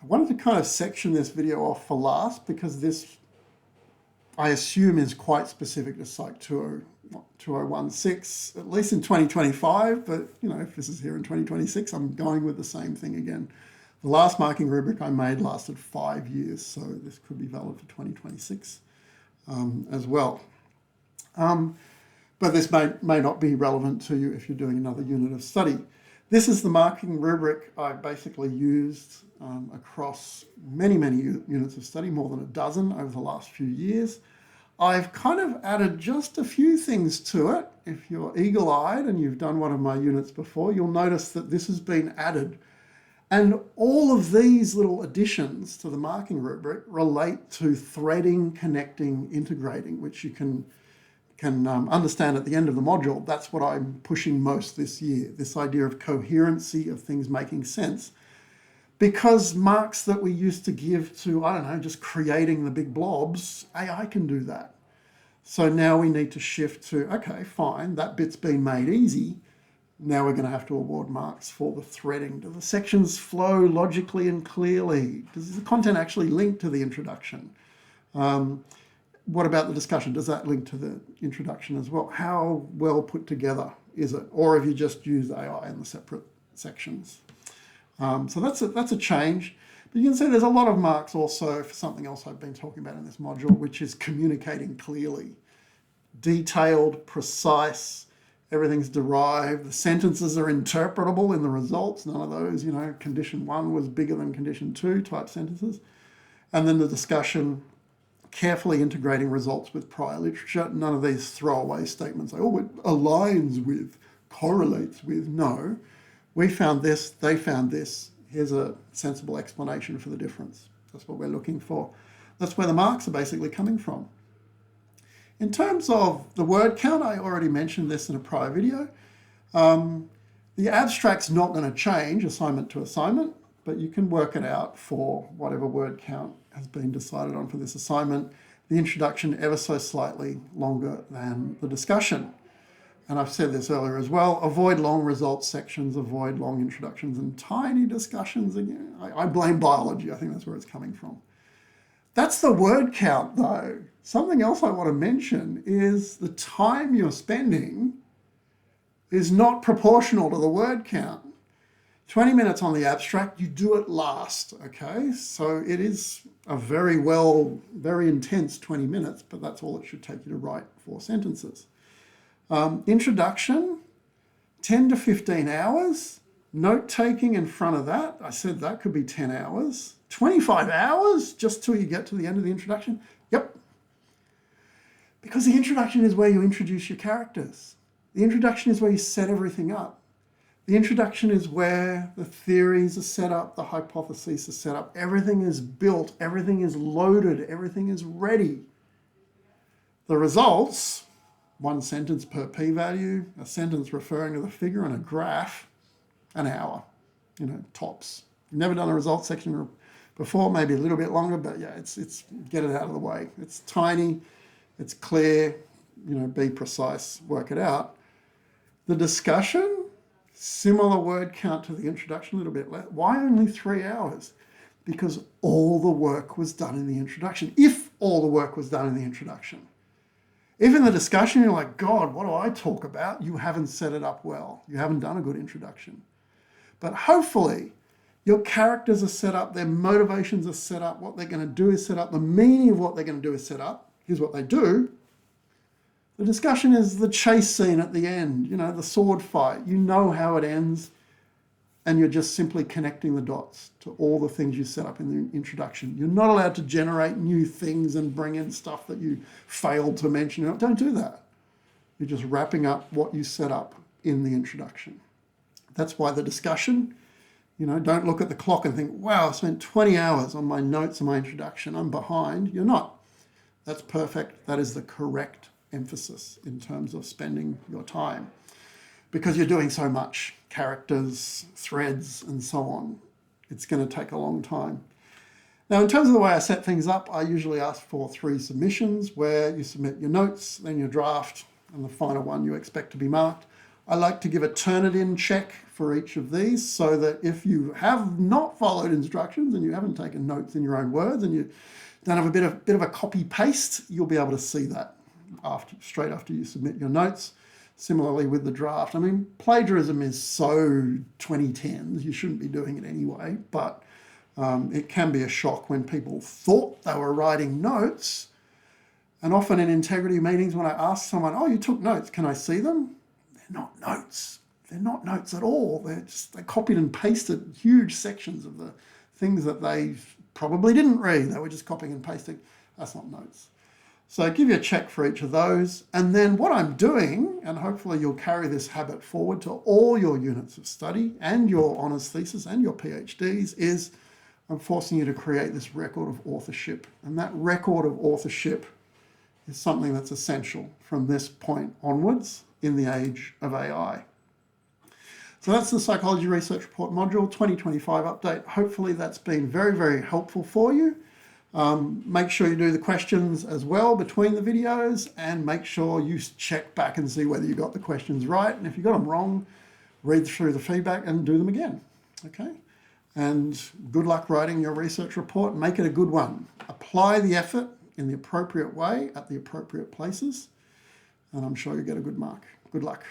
I wanted to kind of section this video off for last because this, I assume, is quite specific to Psych 2016, at least in 2025, but if this is here in 2026, I'm going with the same thing again. The last marking rubric I made lasted 5 years, so this could be valid for 2026 as well. But this may not be relevant to you if you're doing another unit of study. This is the marking rubric I've basically used across many units of study, more than a dozen over the last few years. I've kind of added just a few things to it. If you're eagle-eyed and you've done one of my units before, you'll notice that this has been added. And all of these little additions to the marking rubric relate to threading, connecting, integrating, which you can understand at the end of the module. That's what I'm pushing most this year, this idea of coherency, of things making sense. Because marks that we used to give to, I don't know, just creating the big blobs, AI can do that. So now we need to shift to, okay, fine, that bit's been made easy. Now we're going to have to award marks for the threading. Do the sections flow logically and clearly? Does the content actually link to the introduction? What about the discussion? Does that link to the introduction as well? How well put together is it? Or have you just used AI in the separate sections? So that's a change. But you can see there's a lot of marks also for something else I've been talking about in this module, which is communicating clearly. Detailed, precise, everything's derived. The sentences are interpretable in the results. None of those, condition 1 was bigger than condition 2 type sentences. And then the discussion, carefully integrating results with prior literature. None of these throwaway statements like, oh, it aligns with, correlates with. No, we found this, they found this. Here's a sensible explanation for the difference. That's what we're looking for. That's where the marks are basically coming from. In terms of the word count, I already mentioned this in a prior video. The abstract's not going to change assignment to assignment, but you can work it out for whatever word count has been decided on for this assignment. The introduction ever so slightly longer than the discussion. And I've said this earlier as well, avoid long results sections, avoid long introductions and tiny discussions. Again, I blame biology. I think that's where it's coming from. That's the word count though. Something else I want to mention is the time you're spending is not proportional to the word count. 20 minutes on the abstract, you do it last, okay? So it is a very intense 20 minutes, but that's all it should take you to write 4 sentences. Introduction, 10 to 15 hours. Note-taking in front of that, I said that could be 10 hours. 25 hours just till you get to the end of the introduction? Yep. Because the introduction is where you introduce your characters. The introduction is where you set everything up. The introduction is where the theories are set up, the hypotheses are set up. Everything is built, everything is loaded, everything is ready. The results, 1 sentence per p-value, a sentence referring to the figure, and a graph, an hour, tops. You've never done a results section before, maybe a little bit longer, but yeah, it's get it out of the way. It's tiny, it's clear, be precise, work it out. The discussion, similar word count to the introduction, a little bit less. Why only 3 hours? Because all the work was done in the introduction. If all the work was done in the introduction. If in the discussion you're like, God, what do I talk about? You haven't set it up well. You haven't done a good introduction. But hopefully your characters are set up, their motivations are set up, what they're going to do is set up, the meaning of what they're going to do is set up. Here's what they do. The discussion is the chase scene at the end, the sword fight. You know how it ends, and you're just simply connecting the dots to all the things you set up in the introduction. You're not allowed to generate new things and bring in stuff that you failed to mention. Don't do that. You're just wrapping up what you set up in the introduction. That's why the discussion, don't look at the clock and think, wow, I spent 20 hours on my notes and my introduction. I'm behind. You're not. That's perfect. That is the correct emphasis in terms of spending your time because you're doing so much, characters, threads, and so on. It's going to take a long time. Now, in terms of the way I set things up, I usually ask for 3 submissions where you submit your notes, then your draft, and the final one you expect to be marked. I like to give a Turnitin check for each of these so that if you have not followed instructions and you haven't taken notes in your own words and you don't have a bit of a copy paste, you'll be able to see that straight after you submit your notes. Similarly with the draft. I mean, plagiarism is so 2010s, you shouldn't be doing it anyway, but it can be a shock when people thought they were writing notes. And often in integrity meetings, when I ask someone, oh, you took notes, can I see them? They're not notes. They're not notes at all. They copied and pasted huge sections of the things that they probably didn't read. They were just copying and pasting. That's not notes. So give you a check for each of those. And then what I'm doing, and hopefully you'll carry this habit forward to all your units of study and your honours thesis and your PhDs, is I'm forcing you to create this record of authorship. And that record of authorship is something that's essential from this point onwards in the age of AI. So that's the Psychology Research Report module 2025 update. Hopefully that's been very, very helpful for you. Make sure you do the questions as well between the videos, and make sure you check back and see whether you got the questions right. And if you got them wrong, read through the feedback and do them again. Okay? And good luck writing your research report. Make it a good one. Apply the effort in the appropriate way at the appropriate places, and I'm sure you get a good mark. Good luck.